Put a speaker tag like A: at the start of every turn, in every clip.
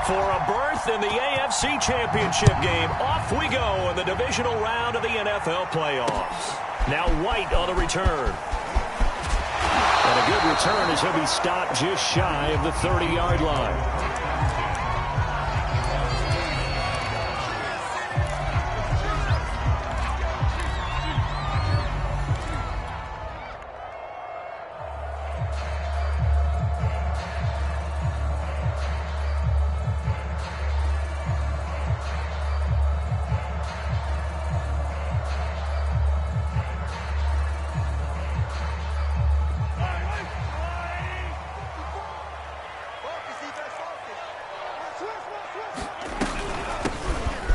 A: For a berth in the AFC Championship game, off we go in the divisional round of the NFL playoffs. Now White on the return. And a good return as he'll be stopped just shy of the 30-yard line.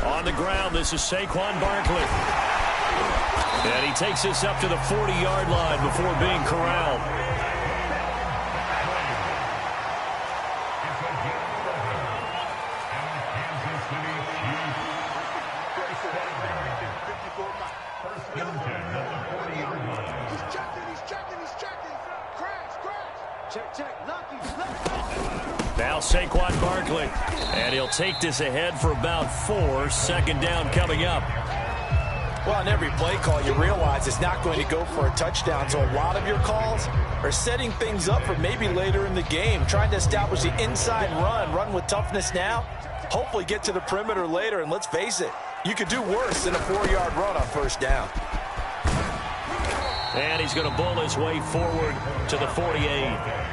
A: On the ground, this is Saquon Barkley. And he takes this up to the 40-yard line before being corralled. Now Saquon Barkley, and he'll take this ahead for about 4. Second down coming up.
B: Well, on every play call, you realize it's not going to go for a touchdown, so a lot of your calls are setting things up for maybe later in the game, trying to establish the inside run with toughness now, hopefully get to the perimeter later, and let's face it, you could do worse than a 4-yard run on first down.
A: And he's going to bull his way forward to the 48.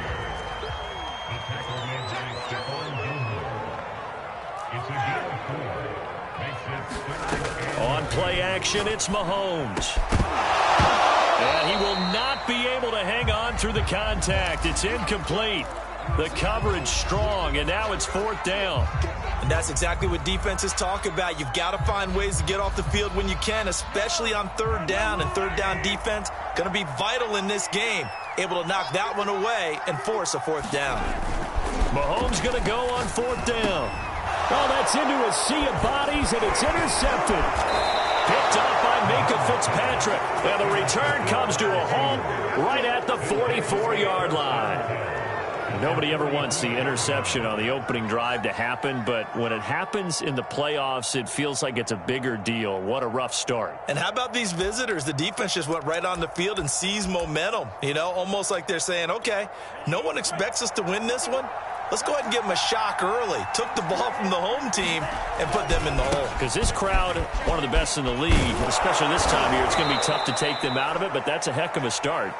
A: On play action, it's Mahomes. And he will not be able to hang on through the contact. It's incomplete. The coverage strong, and now it's 4th down.
B: And that's exactly what defenses talk about. You've got to find ways to get off the field when you can, especially on 3rd down. And 3rd down defense going to be vital in this game. Able to knock that one away and force a 4th down.
A: Mahomes going to go on 4th down. Oh, that's into a sea of bodies, and it's intercepted. Picked up by Minkah Fitzpatrick. And the return comes to a halt right at the 44-yard line. Nobody ever wants the interception on the opening drive to happen, but when it happens in the playoffs, it feels like it's a bigger deal. What a rough start.
B: And how about these visitors? The defense just went right on the field and seized momentum. You know, almost like they're saying, okay, no one expects us to win this one. Let's go ahead and give them a shock early. Took the ball from the home team and put them in the hole.
A: Because this crowd, one of the best in the league, especially this time of year, it's going to be tough to take them out of it, but that's a heck of a start.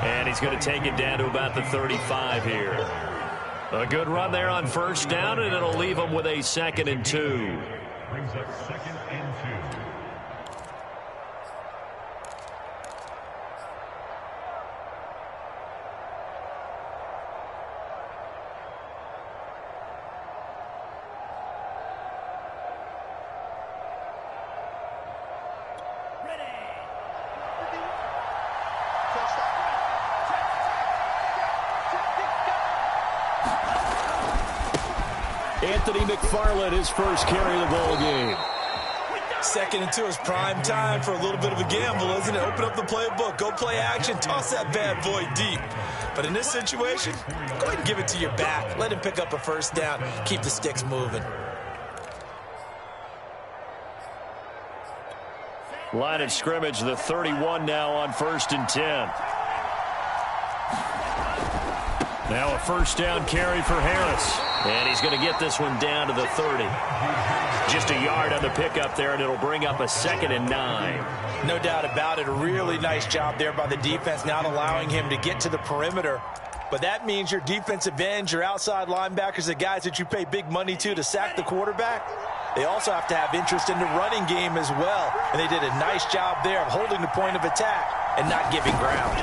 A: And he's going to take it down to about the 35 here. A good run there on first down, and it'll leave him with a 2nd and 2.
C: Brings up 2nd and 2.
A: Anthony McFarland, his first carry of the ball game.
B: 2nd and 2 is prime time for a little bit of a gamble, isn't it? Open up the playbook, go play action, toss that bad boy deep. But in this situation, go ahead and give it to your back. Let him pick up a first down. Keep the sticks moving.
A: Line of scrimmage, the 31 now on 1st and 10. Now a first down carry for Harris. And he's going to get this one down to the 30. Just a yard on the pickup there, and it'll bring up a 2nd and 9.
B: No doubt about it. A really nice job there by the defense, not allowing him to get to the perimeter. But that means your defensive ends, your outside linebackers, the guys that you pay big money to sack the quarterback, they also have to have interest in the running game as well. And they did a nice job there of holding the point of attack and not giving ground.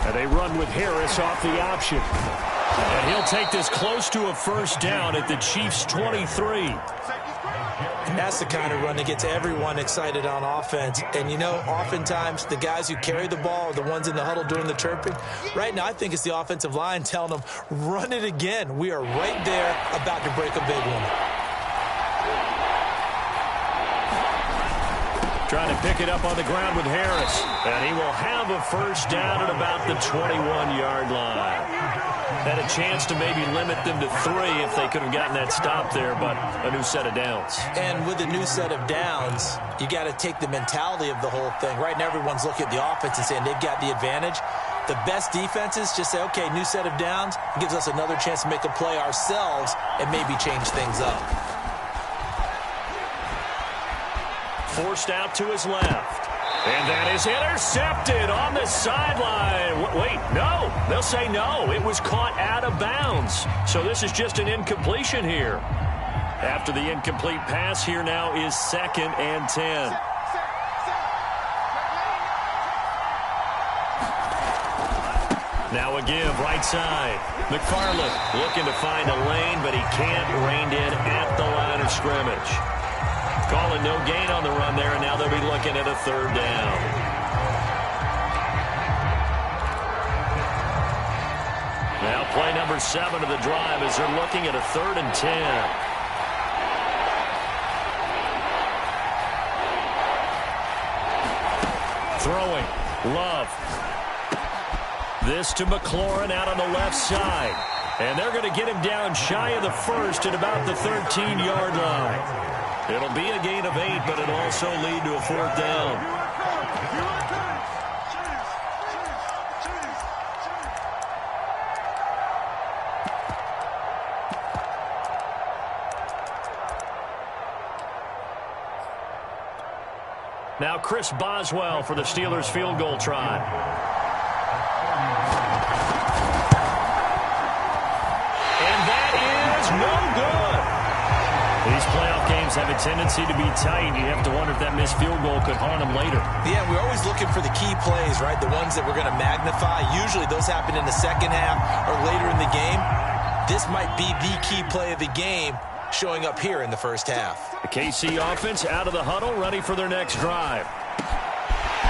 A: And they run with Harris off the option. And he'll take this close to a first down at the Chiefs' 23.
B: And that's the kind of run that gets everyone excited on offense. And, you know, oftentimes the guys who carry the ball are the ones in the huddle doing the chirping. Right now, I think it's the offensive line telling them, run it again. We are right there about to break a big one.
A: Trying to pick it up on the ground with Harris. And he will have a first down at about the 21-yard line. Had a chance to maybe limit them to 3 if they could have gotten that stop there, but a new set of downs.
B: And with a new set of downs, you got to take the mentality of the whole thing. Right now, everyone's looking at the offense and saying they've got the advantage. The best defenses just say, okay, new set of downs. It gives us another chance to make a play ourselves and maybe change things up.
A: Forced out to his left. And that is intercepted on the sideline. Wait, no. They'll say no. It was caught out of bounds. So this is just an incompletion here. After the incomplete pass, here now is 2nd and 10. Now a give, right side. McFarland looking to find a lane, but he can't rein in at the line of scrimmage. Calling no gain on the run there, and now they'll be looking at a 3rd down. Now play number 7 of the drive as they're looking at a 3rd and 10. Throwing. Love. This to McLaurin out on the left side. And they're going to get him down shy of the 1st at about the 13-yard line. It'll be a gain of 8, but it'll also lead to a 4th down. Now Chris Boswell for the Steelers field goal try. And that is no good. These playoff games have a tendency to be tight. You have to wonder if that missed field goal could haunt them later.
B: Yeah, we're always looking for the key plays, right? The ones that we're going to magnify. Usually those happen in the second half or later in the game. This might be the key play of the game showing up here in the first half.
A: The KC offense out of the huddle, ready for their next drive.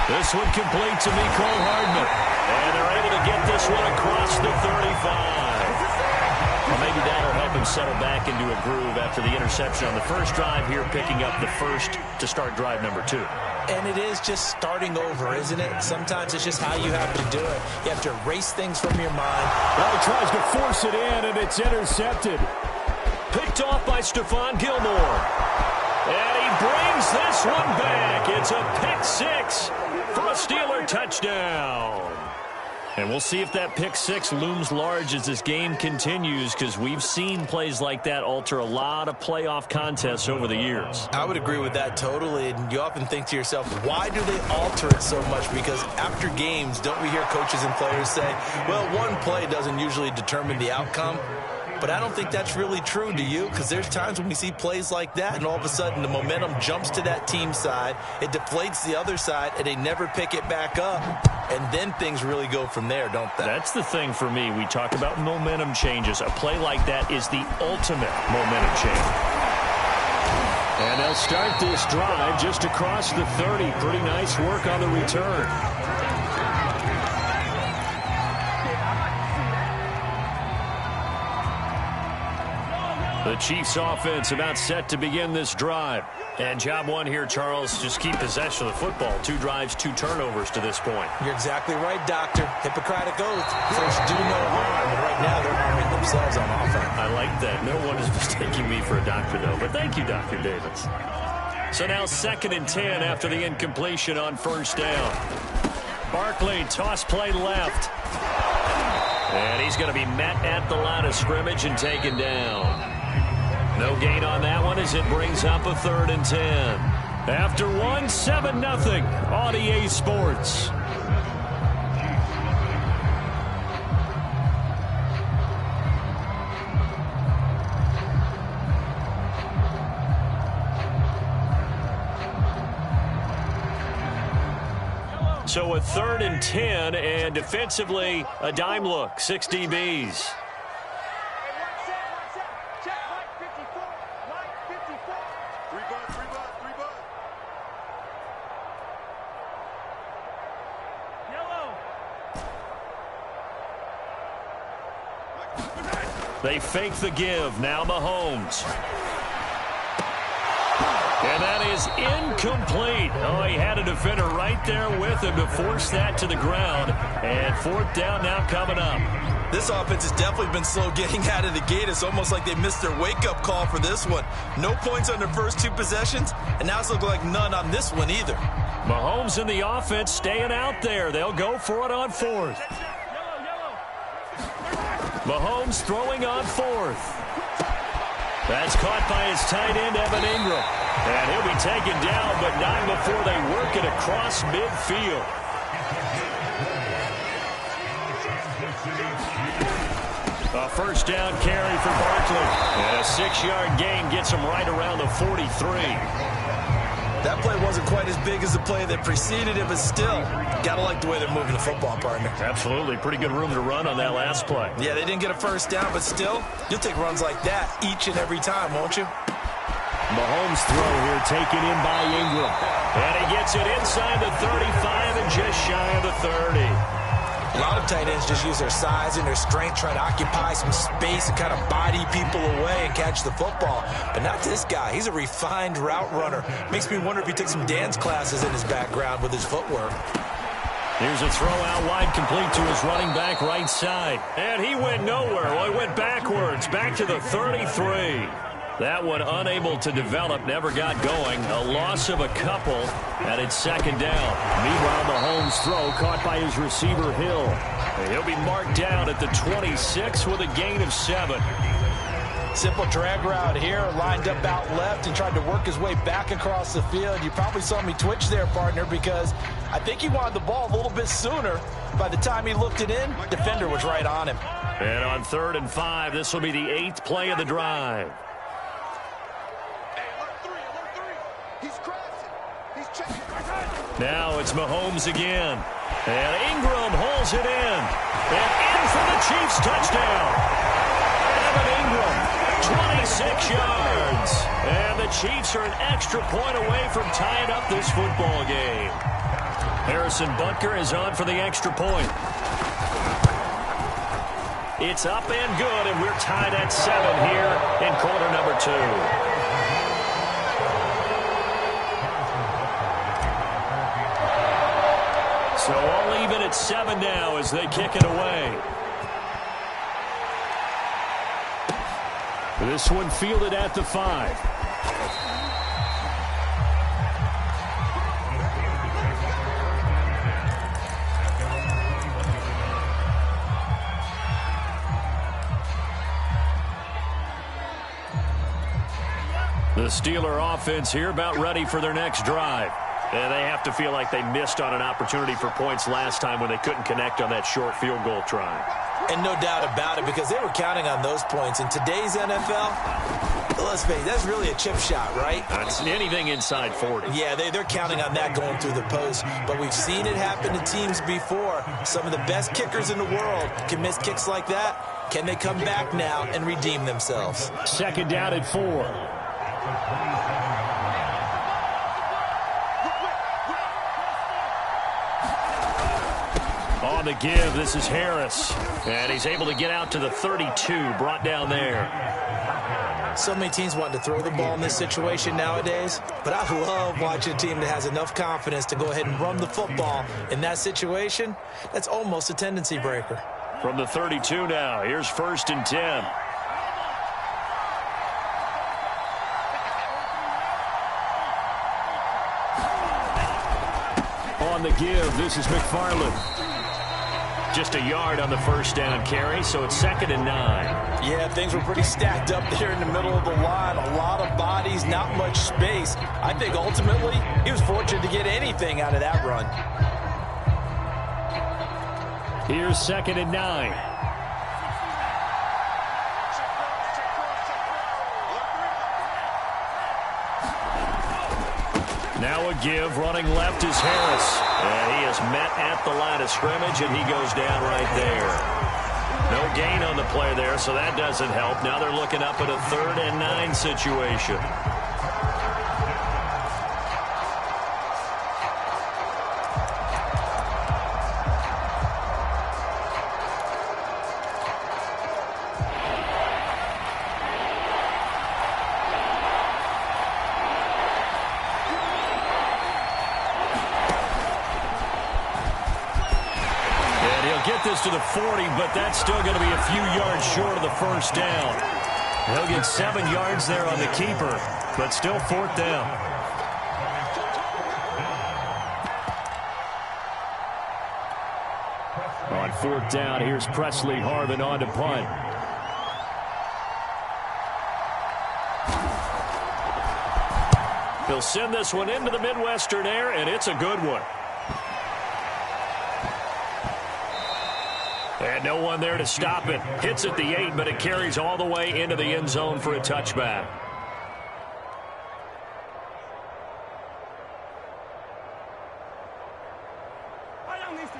A: This one complete to Mecole Hardman. And they're able to get this one across the 35. Well, maybe that'll help him settle back into a groove after the interception on the first drive here, picking up the first to start drive number 2.
B: And it is just starting over, isn't it? Sometimes it's just how you have to do it. You have to erase things from your mind.
A: Well, he tries to force it in, and it's intercepted. Picked off by Stephon Gilmore. And he brings this one back. It's a pick 6 for a Steeler touchdown. And we'll see if that pick 6 looms large as this game continues, because we've seen plays like that alter a lot of playoff contests over the years.
B: I would agree with that totally. And you often think to yourself, why do they alter it so much? Because after games, don't we hear coaches and players say, well, one play doesn't usually determine the outcome? But I don't think that's really true, do you? Because there's times when we see plays like that, and all of a sudden the momentum jumps to that team side, it deflates the other side, and they never pick it back up. And then things really go from there, don't they?
A: That's the thing for me. We talk about momentum changes. A play like that is the ultimate momentum change. And they'll start this drive just across the 30. Pretty nice work on the return. The Chiefs offense about set to begin this drive. And job one here, Charles, just keep possession of the football. 2 drives, 2 turnovers to this point.
B: You're exactly right, Doctor. Hippocratic oath. First, do no harm. And right now, they're harming themselves on offense.
A: I like that. No one is mistaking me for a doctor, though. But thank you, Dr. Davis. So now 2nd and 10 after the incompletion on first down. Barkley, toss play left. And he's going to be met at the line of scrimmage and taken down. No gain on that one as it brings up a 3rd and 10. After 1, 7-0 on EA Sports. So a 3rd and 10, and defensively a dime look, 6 DBs. They fake the give. Now Mahomes. And that is incomplete. Oh, he had a defender right there with him to force that to the ground. And 4th down now coming up.
B: This offense has definitely been slow getting out of the gate. It's almost like they missed their wake-up call for this one. No points on their first 2 possessions, and now it's looking like none on this one either.
A: Mahomes and the offense staying out there. They'll go for it on 4th. Mahomes throwing on 4th. That's caught by his tight end, Evan Ingram. And he'll be taken down, but not before they work it across midfield. A first down carry for Barkley. And a 6-yard gain gets him right around the 43.
B: That play wasn't quite as big as the play that preceded it, but still, gotta like the way they're moving the football, partner.
A: Absolutely. Pretty good room to run on that last play.
B: Yeah, they didn't get a first down, but still, you'll take runs like that each and every time, won't you?
A: Mahomes' throw here taken in by Ingram. And he gets it inside the 35 and just shy of the 30.
B: A lot of tight ends just use their size and their strength, try to occupy some space and kind of body people away and catch the football. But not this guy. He's a refined route runner. Makes me wonder if he took some dance classes in his background with his footwork.
A: Here's a throw out wide, complete to his running back right side. And he went nowhere. Well, he went backwards, back to the 33. That one unable to develop, never got going. A loss of a couple, and it's second down. Meanwhile, Mahomes' throw caught by his receiver, Hill. And he'll be marked down at the 26 with a gain of 7.
B: Simple drag route here, lined up out left and tried to work his way back across the field. You probably saw me twitch there, partner, because I think he wanted the ball a little bit sooner. By the time he looked it in, defender was right on him.
A: And on 3rd and 5, this will be the 8th play of the drive. Now it's Mahomes again. And Ingram holds it in. And in for the Chiefs touchdown. Evan Ingram, 26 yards. And the Chiefs are an extra point away from tying up this football game. Harrison Butker is on for the extra point. It's up and good, and we're tied at 7 here in quarter number 2. So all even at 7 now as they kick it away. This one fielded at the 5. The Steeler offense here about ready for their next drive. And they have to feel like they missed on an opportunity for points last time when they couldn't connect on that short field goal try.
B: And no doubt about it, because they were counting on those points. In today's NFL, let's face it, that's really a chip shot, right?
A: That's anything inside 40.
B: Yeah, they're counting on that going through the post. But we've seen it happen to teams before. Some of the best kickers in the world can miss kicks like that. Can they come back now and redeem themselves?
A: Second down at 4. On the give, this is Harris. And he's able to get out to the 32, brought down there.
B: So many teams want to throw the ball in this situation nowadays, but I love watching a team that has enough confidence to go ahead and run the football. In that situation, that's almost a tendency breaker.
A: From the 32 now, here's 1st and 10. On the give, this is McFarland. Just a yard on the first down carry, so it's 2nd and 9.
B: Yeah, things were pretty stacked up there in the middle of the line. A lot of bodies, not much space. I think ultimately he was fortunate to get anything out of that run.
A: Here's 2nd and 9. Now a give, running left is Harris. And he is met at the line of scrimmage, and he goes down right there. No gain on the play there, so that doesn't help. Now they're looking up at a 3rd and 9 situation. to the 40, but that's still going to be a few yards short of the first down. He'll get 7 yards there on the keeper, but still fourth down. On fourth down, here's Presley Harvin on to punt. He'll send this one into the Midwestern air, and it's a good one. And no one there to stop it. Hits at the 8, but it carries all the way into the end zone for a touchback.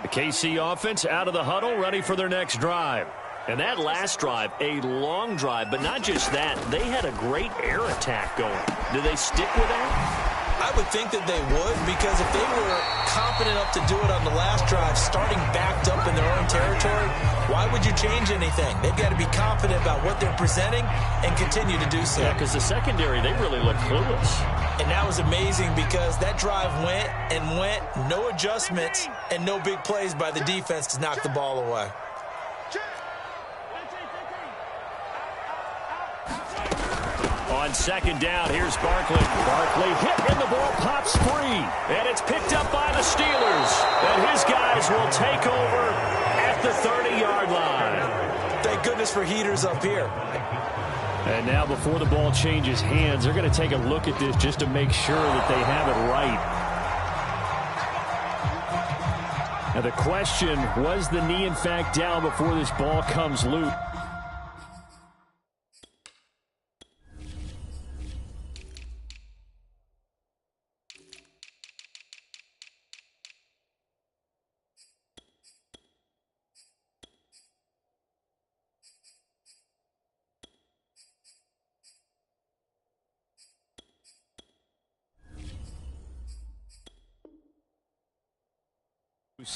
A: The KC offense out of the huddle, ready for their next drive. And that last drive, a long drive, but not just that. They had a great air attack going. Do they stick with that?
B: I would think that they would, because if they were confident enough to do it on the last drive, starting backed up in their own territory, why would you change anything? They've got to be confident about what they're presenting and continue to do so.
A: Yeah, because the secondary, they really look clueless.
B: And that was amazing because that drive went and went, no adjustments, and no big plays by the defense to knock the ball away.
A: On second down, here's Barkley. Barkley hit and the ball pops free. And it's picked up by the Steelers. And his guys will take over at the 30-yard line.
B: Thank goodness for heaters up here.
A: And now before the ball changes hands, they're going to take a look at this just to make sure that they have it right. Now the question, was the knee in fact down before this ball comes loose?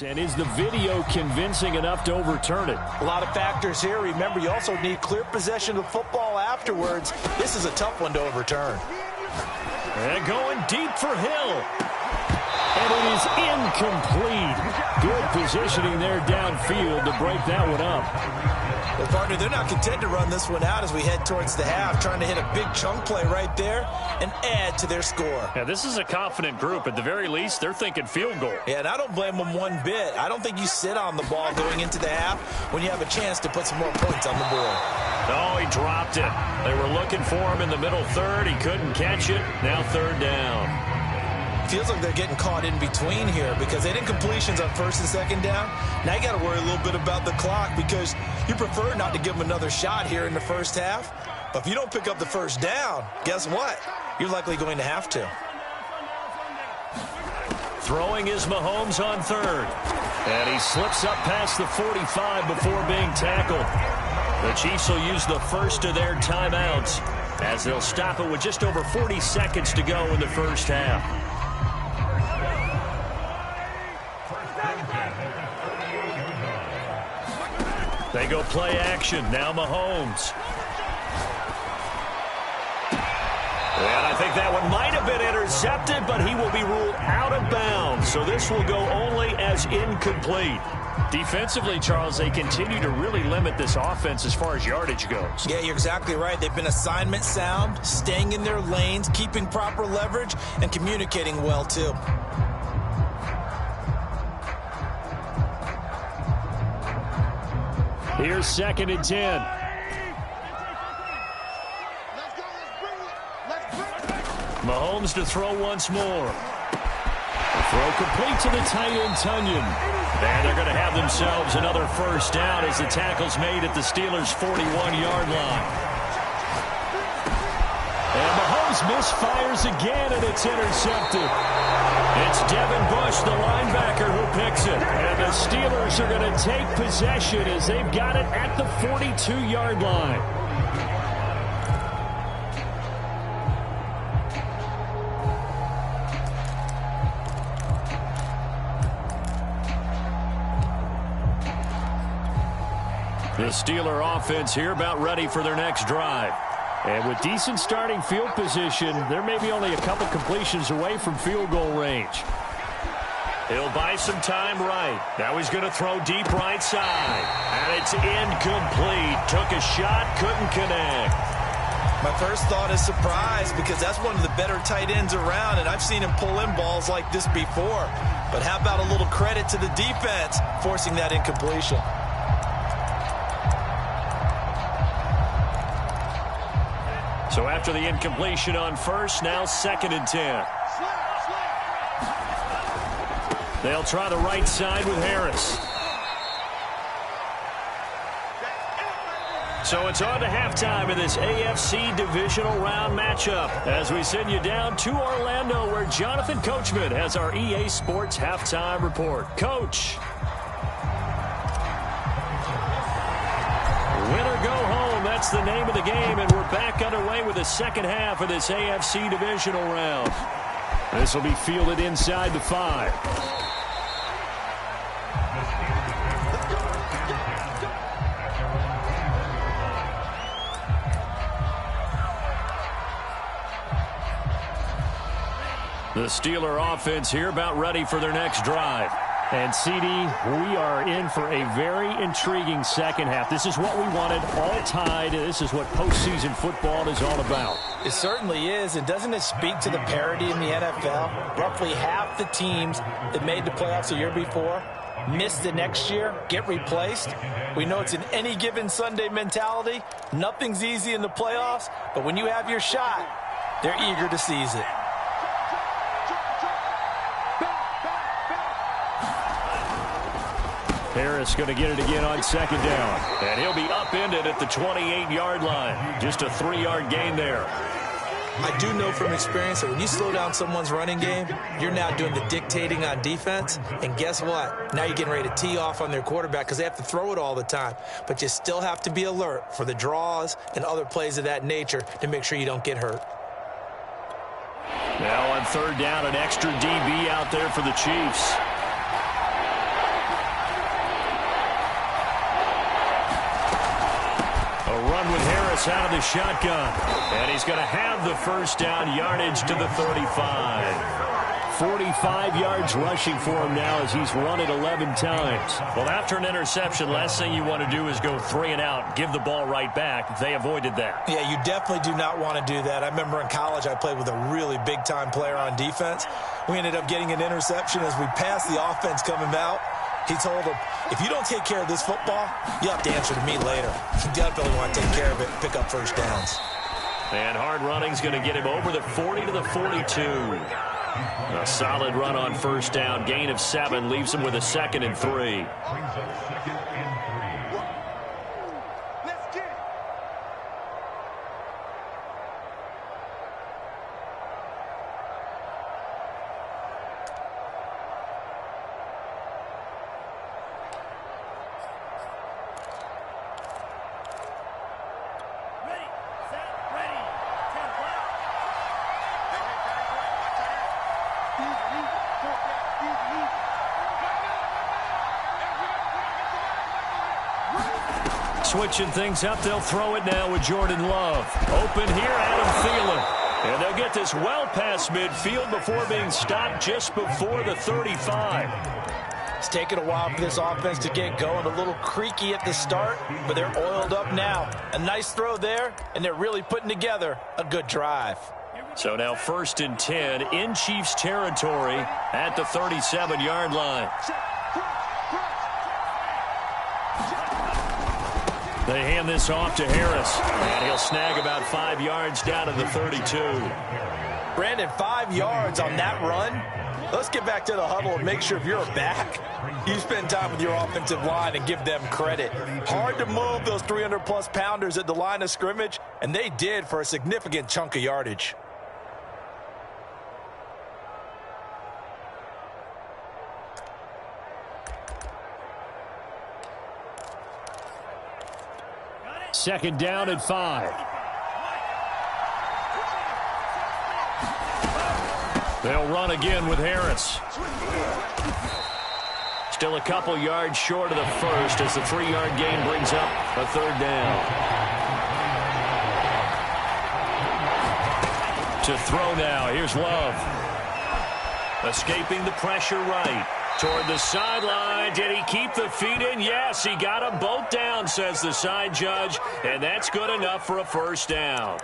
A: And is the video convincing enough to overturn it?
B: A lot of factors here. Remember, you also need clear possession of the football afterwards. This is a tough one to overturn.
A: And going deep for Hill. And it is incomplete. Good positioning there downfield to break that one up.
B: Well, partner, they're not content to run this one out as we head towards the half, trying to hit a big chunk play right there and add to their score.
A: Yeah, this is a confident group. At the very least, they're thinking field goal.
B: Yeah, and I don't blame them one bit. I don't think you sit on the ball going into the half when you have a chance to put some more points on the board.
A: Oh, he dropped it. They were looking for him in the middle third. He couldn't catch it. Now third down.
B: Feels like they're getting caught in between here because they didn't completions on first and second down. Now you got to worry a little bit about the clock because you prefer not to give them another shot here in the first half. But if you don't pick up the first down, guess what? You're likely going to have to.
A: Throwing is Mahomes on third. And he slips up past the 45 before being tackled. The Chiefs will use the first of their timeouts as they'll stop it with just over 40 seconds to go in the first half. They go play action. Now Mahomes. And I think that one might have been intercepted, but he will be ruled out of bounds. So this will go only as incomplete. Defensively, Charles, they continue to really limit this offense as far as yardage goes.
B: Yeah, you're exactly right. They've been assignment sound, staying in their lanes, keeping proper leverage, and communicating well, too.
A: Here's second and 10. Mahomes to throw once more. The throw complete to the tight end, Tunyon. And they're going to have themselves another first down as the tackle's made at the Steelers' 41-yard line. And Mahomes misfires again, and it's intercepted. It's Devin Bush, the linebacker, who picks it. And the Steelers are going to take possession as they've got it at the 42-yard line. The Steeler offense here about ready for their next drive. And with decent starting field position, there may be only a couple completions away from field goal range. He'll buy some time right. Now he's going to throw deep right side. And it's incomplete. Took a shot, couldn't connect.
B: My first thought is surprise because that's one of the better tight ends around, and I've seen him pull in balls like this before. But how about a little credit to the defense forcing that incompletion?
A: So after the incompletion on first, now 2nd and 10. They'll try the right side with Harris. So it's on to halftime in this AFC divisional round matchup as we send you down to Orlando where Jonathan Coachman has our EA Sports halftime report. Coach. Win or go home, that's the name of the game, and we're back underway with the second half of this AFC divisional round. This will be fielded inside the 5. The Steeler offense here about ready for their next drive. And, CD, we are in for a very intriguing second half. This is what we wanted, all tied. This is what postseason football is all about.
B: It certainly is, and doesn't it speak to the parity in the NFL? Roughly half the teams that made the playoffs the year before miss the next year, get replaced. We know it's an any given Sunday mentality. Nothing's easy in the playoffs, but when you have your shot, they're eager to seize it.
A: Harris going to get it again on 2nd down. And he'll be upended at the 28-yard line. Just a 3-yard gain there.
B: I do know from experience that when you slow down someone's running game, you're now doing the dictating on defense. And guess what? Now you're getting ready to tee off on their quarterback because they have to throw it all the time. But you still have to be alert for the draws and other plays of that nature to make sure you don't get hurt.
A: Now on 3rd down, an extra DB out there for the Chiefs. Run with Harris out of the shotgun. And he's going to have the first down, yardage to the 35. 45 yards rushing for him now as he's run it 11 times. Well, after an interception, last thing you want to do is go 3 and out, give the ball right back. They avoided that.
B: Yeah, you definitely do not want to do that. I remember in college I played with a really big-time player on defense. We ended up getting an interception as we passed the offense coming out. He told him, if you don't take care of this football, you'll have to answer to me later. You definitely want to take care of it and pick up first downs.
A: And hard running's going to get him over the 40 to the 42. A solid run on first down. Gain of 7 leaves him with a 2nd and 3.
C: Brings up 2nd and 3.
D: Let's get it.
A: Switching things up, they'll throw it now with Jordan Love. Open here, Adam Thielen. And they'll get this well past midfield before being stopped just before the 35.
B: It's taken a while for this offense to get going. A little creaky at the start, but they're oiled up now. A nice throw there, and they're really putting together a good drive.
A: So now 1st and 10 in Chiefs territory at the 37-yard line. They hand this off to Harris, and he'll snag about 5 yards down to the 32.
B: Brandon, 5 yards on that run. Let's get back to the huddle and make sure if you're a back, you spend time with your offensive line and give them credit. Hard to move those 300-plus pounders at the line of scrimmage, and they did for a significant chunk of yardage.
A: Second down and 5. They'll run again with Harris. Still a couple yards short of the first as the 3-yard gain brings up a 3rd down. To throw now. Here's Love. Escaping the pressure right. Toward the sideline. Did he keep the feet in? Yes, he got them both down, says the side judge. And that's good enough for a first down.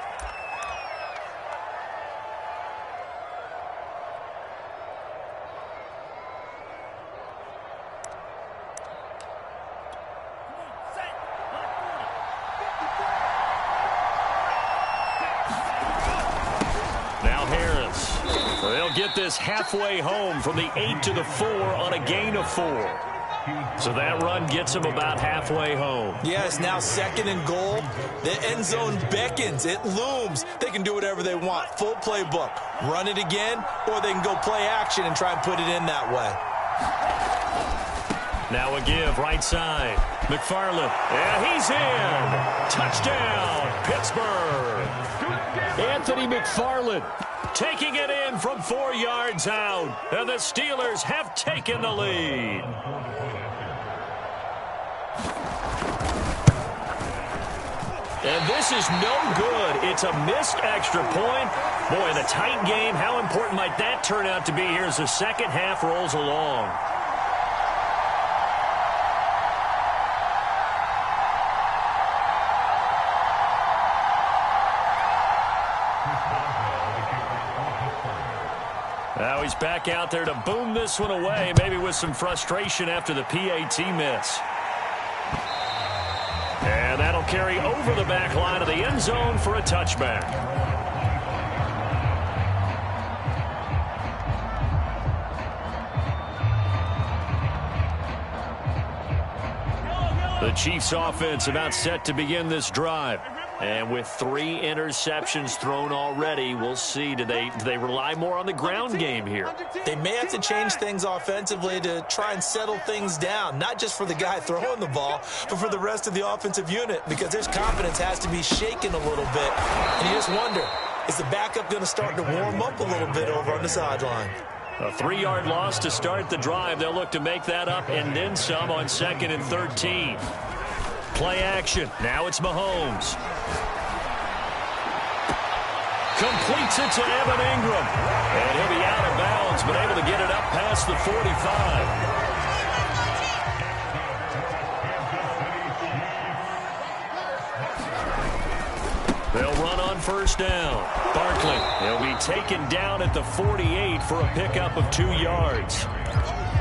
A: Get this halfway home from the 8 to the 4 on a gain of 4. So that run gets him about halfway home.
B: Yeah, it's now 2nd and goal. The end zone beckons. It looms. They can do whatever they want. Full playbook. Run it again, or they can go play action and try and put it in that way.
A: Now a give, right side. McFarland. Yeah, he's in. Touchdown, Pittsburgh. Anthony McFarland taking it in from 4 yards out. And the Steelers have taken the lead. And this is no good. It's a missed extra point. Boy, the tight game, how important might that turn out to be here as the second half rolls along? Now he's back out there to boom this one away, maybe with some frustration after the PAT miss. And that'll carry over the back line of the end zone for a touchback. The Chiefs offense about set to begin this drive. And with 3 interceptions thrown already, we'll see. Do they rely more on the ground game here?
B: They may have to change things offensively to try and settle things down, not just for the guy throwing the ball, but for the rest of the offensive unit, because his confidence has to be shaken a little bit. And you just wonder, is the backup going to start to warm up a little bit over on the sideline?
A: A 3-yard loss to start the drive. They'll look to make that up and then some on 2nd and 13. Play action. Now it's Mahomes. Completes it to Evan Ingram. And he'll be out of bounds, but able to get it up past the 45. They'll run on first down. Barkley. He'll be taken down at the 48 for a pickup of 2 yards.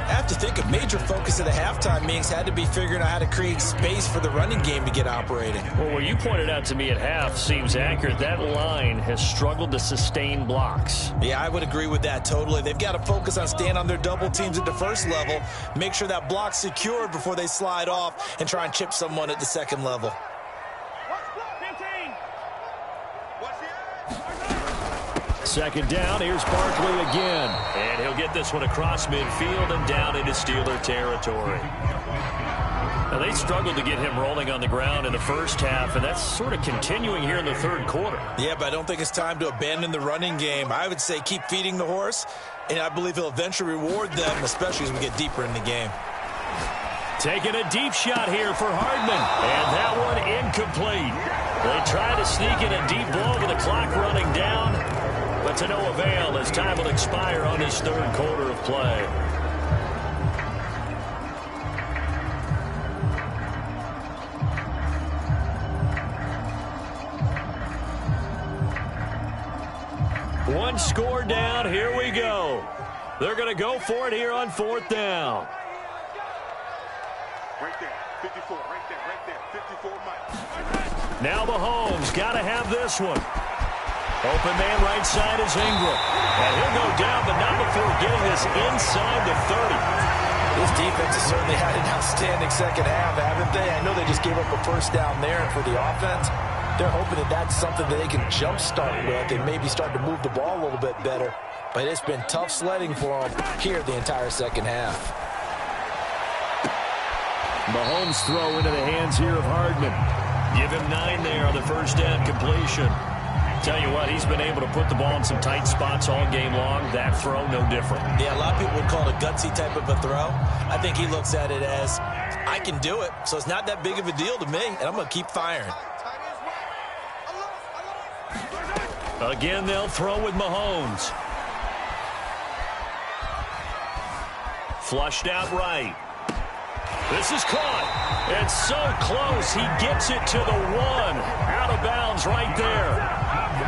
B: I have to think a major focus of the halftime meetings had to be figuring out how to create space for the running game to get operating.
A: Well, what you pointed out to me at half seems accurate. That line has struggled to sustain blocks.
B: Yeah, I would agree with that totally. They've got to focus on staying on their double teams at the first level, make sure that block's secured before they slide off and try and chip someone at the second level.
A: Second down, here's Barkley again. And he'll get this one across midfield and down into Steeler territory. Now, they struggled to get him rolling on the ground in the first half, and that's sort of continuing here in the third quarter.
B: Yeah, but I don't think it's time to abandon the running game. I would say keep feeding the horse, and I believe he'll eventually reward them, especially as we get deeper in the game.
A: Taking a deep shot here for Hardman, and that one incomplete. They try to sneak in a deep blow with the clock running down, but to no avail as time will expire on this third quarter of play. One score down. Here we go. They're going to go for it here on fourth down.
D: Right there, 54, right there, 54 miles.
A: Now Mahomes got to have this one. Open man right side is Ingram. And he'll go down, but not before getting this inside the 30.
B: This defense has certainly had an outstanding second half, haven't they? I know they just gave up a first down there, and for the offense, they're hoping that that's something that they can jumpstart with and maybe start to move the ball a little bit better. But it's been tough sledding for them here the entire second half.
A: Mahomes throw into the hands here of Hardman. Give him 9 there on the first down completion. Tell you what, he's been able to put the ball in some tight spots all game long. That throw, no different.
B: Yeah, a lot of people would call it a gutsy type of a throw. I think he looks at it as, I can do it, so it's not that big of a deal to me, and I'm going to keep firing.
A: Again, they'll throw with Mahomes. Flushed out right. This is caught. And so close. He gets it to the 1. Out of bounds right there.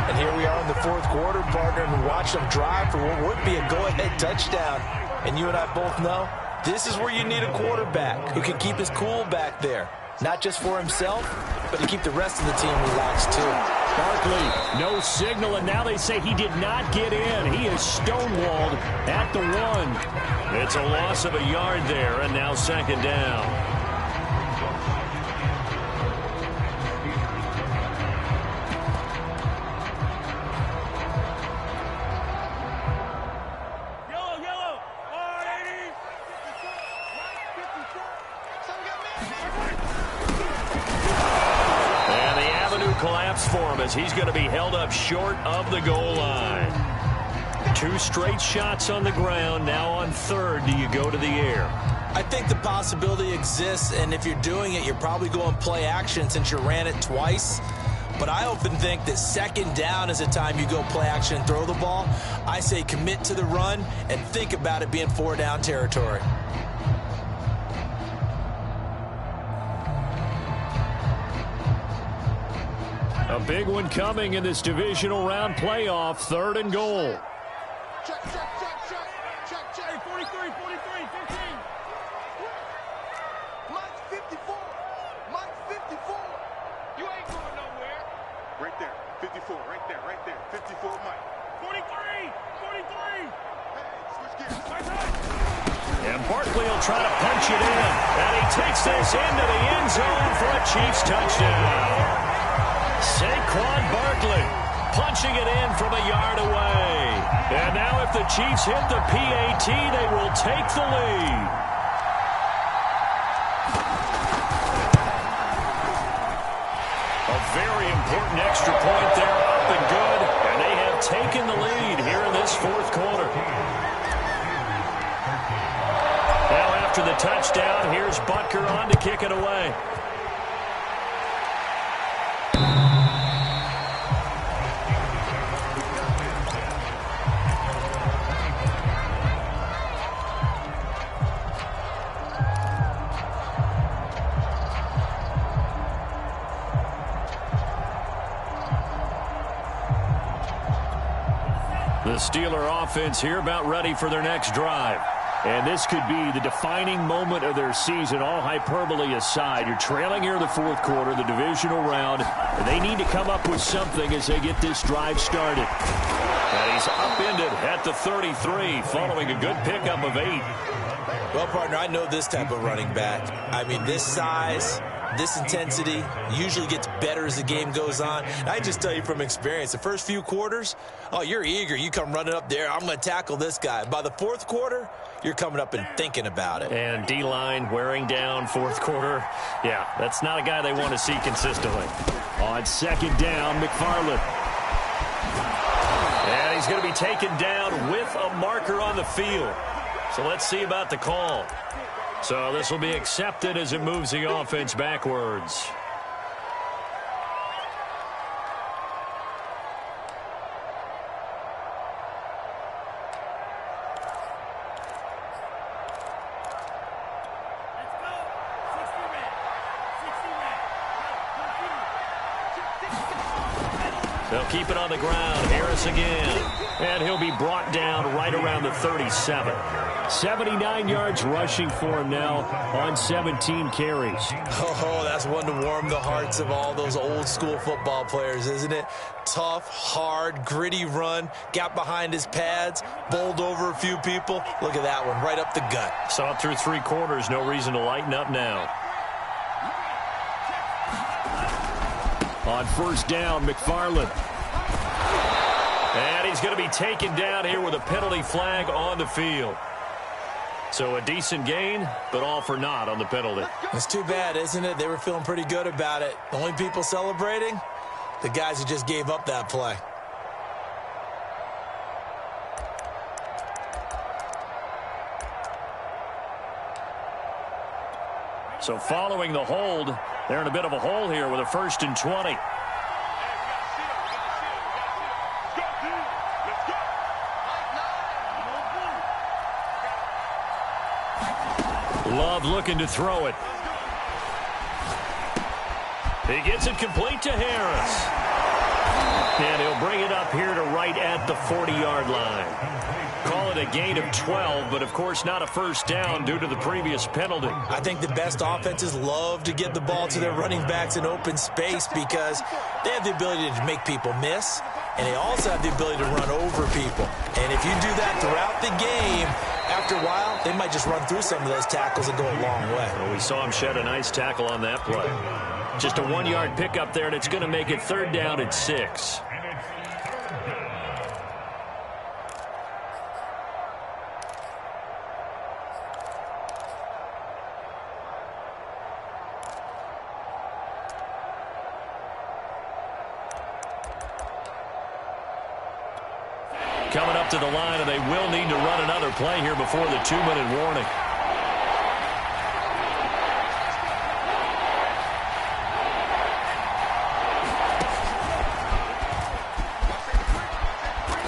B: And here we are in the fourth quarter, partner, and watch them drive for what would be a go-ahead touchdown. And you and I both know this is where you need a quarterback who can keep his cool back there. Not just for himself, but to keep the rest of the team relaxed too.
A: Barkley, no signal, and now they say he did not get in. He is stonewalled at the 1. It's a loss of a yard there, and now second down. Collapse for him as he's going to be held up short of the goal line. 2 straight shots on the ground. Now on third, do you go to the air?
B: I think the possibility exists, and if you're doing it, you're probably going play action since you ran it twice. But I often think that second down is the time you go play action and throw the ball. I say commit to the run and think about it being 4-down territory.
A: A big one coming in this divisional round playoff. 3rd and goal.
D: Check. 43, 15. Mike's 54. Mike's 54. You ain't going nowhere. Right there. 54. Right there. 54, Mike. 43. Hey, switch gears.
A: And Barkley will try to punch it in. And he takes this into the end zone for a Chiefs touchdown. Saquon Barkley punching it in from a yard away. And now if the Chiefs hit the PAT, they will take the lead. A very important extra point there, up and good. And they have taken the lead here in this fourth quarter. Now after the touchdown, here's Butker on to kick it away. The Steeler offense here about ready for their next drive. And this could be the defining moment of their season, all hyperbole aside. You're trailing here in the fourth quarter, the divisional round. And they need to come up with something as they get this drive started. And he's upended at the 33 following a good pickup of 8.
B: Well, partner, I know this type of running back. I mean, this size, this intensity usually gets better as the game goes on. And I just tell you from experience, the first few quarters, oh, you're eager. You come running up there, I'm going to tackle this guy. By the fourth quarter, you're coming up and thinking about it.
A: And D-line wearing down fourth quarter. Yeah, that's not a guy they want to see consistently. On second down, McFarland. And he's going to be taken down with a marker on the field. So let's see about the call. So this will be accepted as it moves the offense backwards. They'll keep it on the ground. Harris again. And he'll be brought down right around the 37. 79 yards rushing for him now on 17 carries.
B: Oh, that's one to warm the hearts of all those old school football players, isn't it? Tough, hard, gritty run. Got behind his pads. Bowled over a few people. Look at that one, right up the gut.
A: Saw it through 3 quarters. No reason to lighten up now. On first down, McFarland. And he's going to be taken down here with a penalty flag on the field. So a decent gain, but all for naught on the penalty.
B: It's too bad, isn't it? They were feeling pretty good about it. The only people celebrating, the guys who just gave up that play.
A: So following the hold, they're in a bit of a hole here with a 1st and 20. Love looking to throw it. He gets it complete to Harris. And he'll bring it up here to right at the 40-yard line. Call it a gain of 12, but of course not a first down due to the previous penalty.
B: I think the best offenses love to get the ball to their running backs in open space because they have the ability to make people miss, and they also have the ability to run over people. And if you do that throughout the game, after a while, they might just run through some of those tackles and go a long way.
A: Well, we saw him shed a nice tackle on that play. Just a 1-yard pickup there, and it's going to make it 3rd down and 6. Coming up to the line, and they will need to run another play here before the 2-minute warning.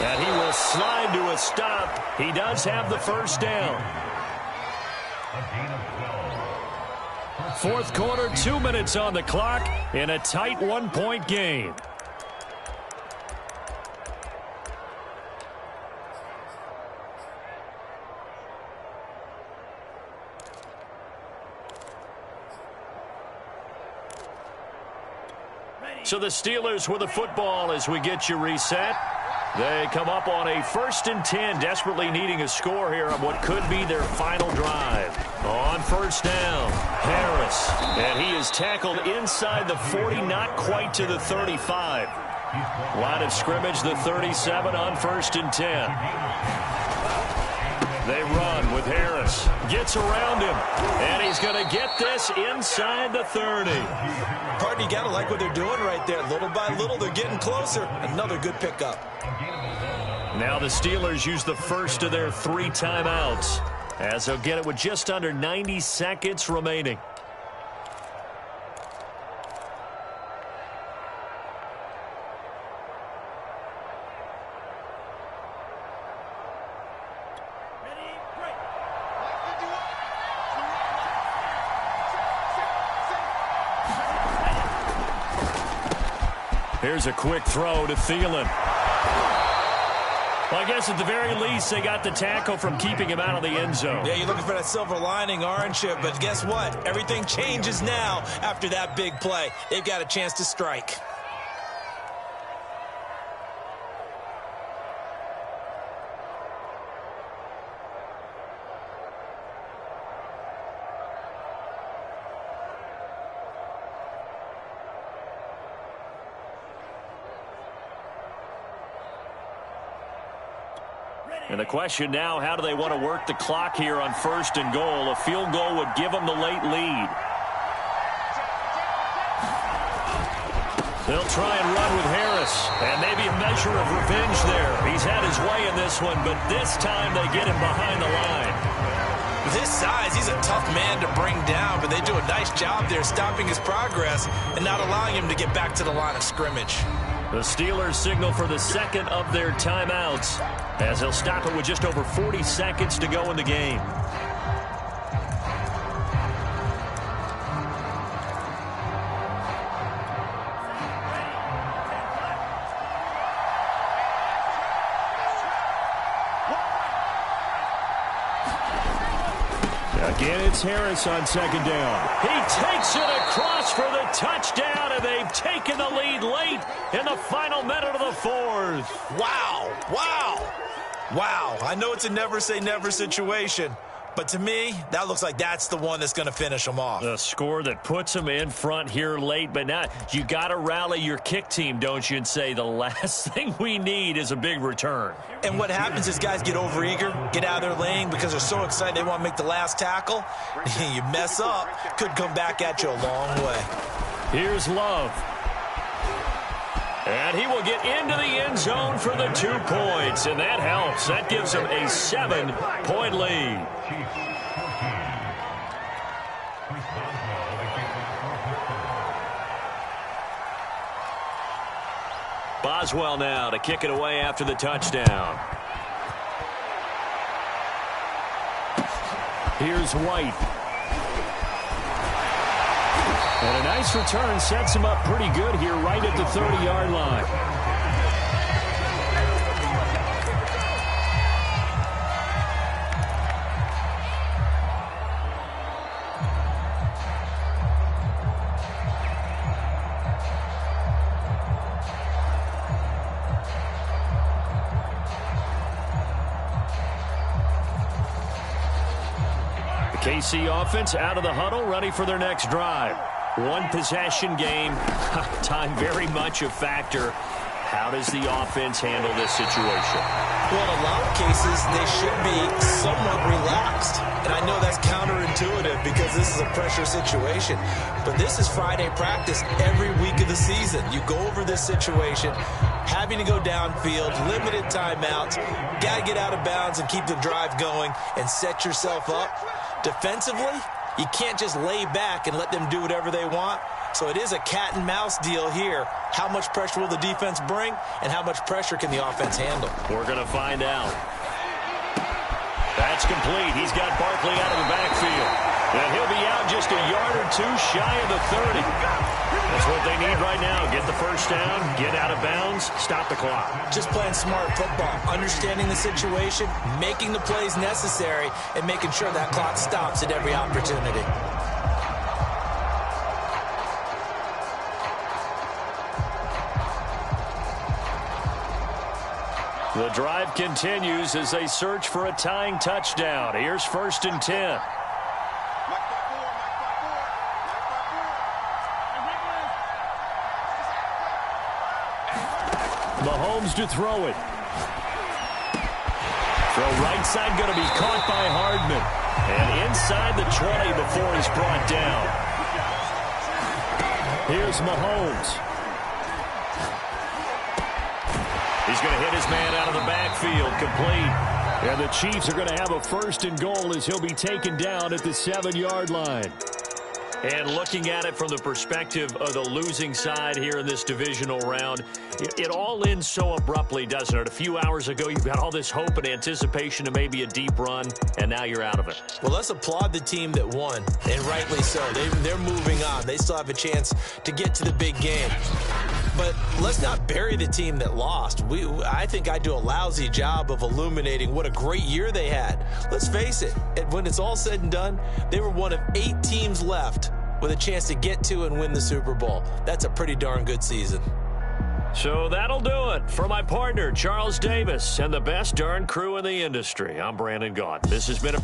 A: And he will slide to a stop. He does have the first down. 4th quarter, 2 minutes on the clock in a tight 1-point game. So the Steelers with the football as we get you reset. They come up on a 1st and 10, desperately needing a score here on what could be their final drive. On 1st down, Harris. And he is tackled inside the 40, not quite to the 35. Line of scrimmage, the 37 on 1st and 10. They run with Harris. Gets around him. And he's going to get this inside the 30.
B: Partner, you got to like what they're doing right there. Little by little, they're getting closer. Another good pickup.
A: Now the Steelers use the first of their 3 timeouts, as they'll get it with just under 90 seconds remaining. Here's a quick throw to Thielen. Well, I guess at the very least, they got the tackle from keeping him out of the end zone.
B: Yeah, you're looking for that silver lining, aren't you? But guess what? Everything changes now after that big play. They've got a chance to strike.
A: And the question now, how do they want to work the clock here on 1st and goal? A field goal would give them the late lead. They'll try and run with Harris, and maybe a measure of revenge there. He's had his way in this one, but this time they get him behind the line.
B: With his size, he's a tough man to bring down, but they do a nice job there stopping his progress and not allowing him to get back to the line of scrimmage.
A: The Steelers signal for the 2nd of their timeouts, as they'll stop it with just over 40 seconds to go in the game. Again, it's Harris on 2nd down. He takes it across for the touchdown, and they've taken the lead late in the final minute of the 4th.
B: Wow. Wow. Wow. I know it's a never say never situation, but to me, that looks like that's the one that's going to finish them off.
A: The score that puts them in front here late, but now you got to rally your kick team, don't you, and say the last thing we need is a big return.
B: And what happens is guys get overeager, get out of their lane because they're so excited they want to make the last tackle. You mess up, could come back at you a long way.
A: Here's Love. And he will get into the end zone for the 2 points, and that helps. That gives him a 7-point lead. Boswell now to kick it away after the touchdown. Here's White. And a nice return sets him up pretty good here right at the 30-yard line. KC offense out of the huddle, ready for their next drive. One possession game. Time very much a factor. How does the offense handle this situation?
B: Well, in a lot of cases, they should be somewhat relaxed. And I know that's counterintuitive because this is a pressure situation. But this is Friday practice every week of the season. You go over this situation, having to go downfield, limited timeouts, got to get out of bounds and keep the drive going and set yourself up. Defensively, you can't just lay back and let them do whatever they want. So it is a cat and mouse deal here. How much pressure will the defense bring, and how much pressure can the offense handle?
A: We're going to find out. That's complete. He's got Barkley out of the backfield. And he'll be out just a yard or two shy of the 30. That's what they need right now. Get the first down, get out of bounds, stop the clock.
B: Just playing smart football, understanding the situation, making the plays necessary, and making sure that clock stops at every opportunity.
A: The drive continues as they search for a tying touchdown. Here's 1st and 10. Mahomes to throw it. Throw right side going to be caught by Hardman. And inside the 20 before he's brought down. Here's Mahomes. He's going to hit his man out of the backfield, complete. And the Chiefs are going to have a 1st and goal as he'll be taken down at the 7-yard line. And looking at it from the perspective of the losing side here in this divisional round, it all ends so abruptly, doesn't it? A few hours ago, you've got all this hope and anticipation to maybe a deep run, and now you're out of it.
B: Well, let's applaud the team that won, and rightly so. They're moving on. They still have a chance to get to the big game. But let's not bury the team that lost. I think I do a lousy job of illuminating what a great year they had. Let's face it, when it's all said and done, they were one of 8 teams left with a chance to get to and win the Super Bowl. That's a pretty darn good season.
A: So that'll do it for my partner, Charles Davis, and the best darn crew in the industry. I'm Brandon Gaudin. This has been a